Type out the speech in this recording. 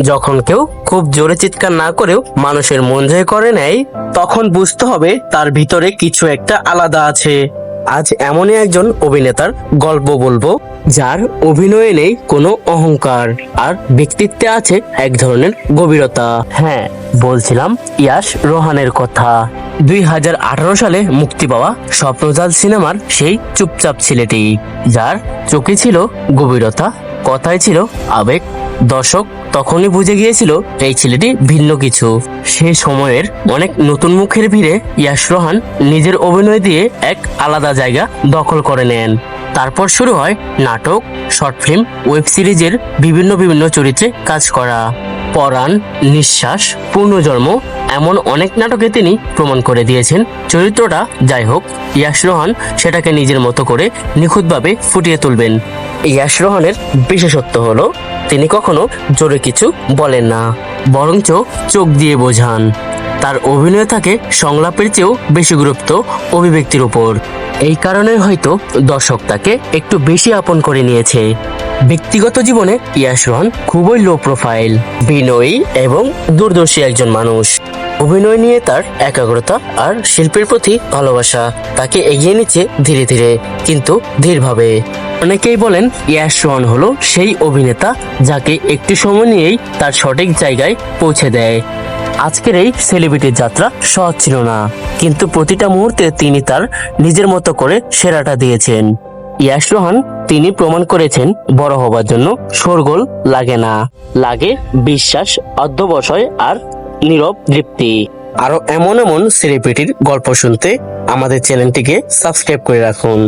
যখন কেউ খুব জোরে চিৎকার না করেও মানুষের মন জয় করে নেয়, তখন বুঝতে হবে তার ভিতরে কিছু একটা আলাদা আছে। আজ এমনই একজন অভিনেতার গল্প বলবো, যার অভিনয়ে নেই কোনো অহংকার আর ব্যক্তিত্বে আছে এক ধরনের গভীরতা। হ্যাঁ, বলছিলাম ইয়াশ রোহানের কথা। 2018 সালে মুক্তি পাওয়া স্বপ্নজাল সিনেমার সেই চুপচাপ ছেলেটি, যার চোখে ছিল গভীরতা, কথায় ছিল আবেগ। দর্শক তখনই বুঝে গিয়েছিল এই ছেলেটি ভিন্ন কিছু। সে সময়ের অনেক নতুন মুখের ভিড়ে ইয়াশ রোহান নিজের অভিনয় দিয়ে এক আলাদা জায়গা দখল করে নেন। তারপর শুরু হয় নাটক, শর্ট ফিল্ম, ওয়েব সিরিজের বিভিন্ন চরিত্রে কাজ করা। পরাণ, নিঃশ্বাস, পুনর্জন্ম, এমন অনেক নাটকে তিনি প্রমাণ করে দিয়েছেন চরিত্রটা যাই হোক, ইয়াশ রোহান সেটাকে নিজের মতো করে নিখুঁতভাবে ফুটিয়ে তুলবেন। ইয়াশ রোহানের বিশেষত্ব হলো তিনি কখনো জোরে কিছু বলেন না, বরঞ্চ চোখ দিয়ে বোঝান। তার অভিনয় থাকে সংলাপের চেয়েও বেশি গুরুত্ব অভিব্যক্তির উপর। এই কারণে হয়তো দর্শক তাকে একটু বেশি আপন করে নিয়েছে। ব্যক্তিগত জীবনে ইয়াশ রোহান খুবই লো প্রোফাইল, বিনয়ী এবং দূরদর্শী একজন মানুষ। অভিনয় নিয়ে তার একাগ্রতা আর শিল্পের প্রতি ভালোবাসা তাকে এগিয়ে নিচ্ছে ধীরে ধীরে, কিন্তু ধীরভাবে। অনেকেই বলেন ইয়াশ রোহান হলো সেই অভিনেতা যাকে একটু সময় নিয়েই তার সঠিক জায়গায় পৌঁছে দেয়। আজকের এই সেলিব্রিটির যাত্রা সহজ ছিল না, কিন্তু প্রতিটা মুহূর্তে তিনি তার নিজের মতো করে সেরাটা দিয়েছেন। ইয়াশ রোহান তিনি প্রমাণ করেছেন বড় হবার জন্য শোরগোল লাগে না, লাগে বিশ্বাস, অধ্যবসায় আর নীরব তৃপ্তি। আরো এমন সেলিব্রিটির গল্প শুনতে আমাদের চ্যানেলটিকে সাবস্ক্রাইব করে রাখুন।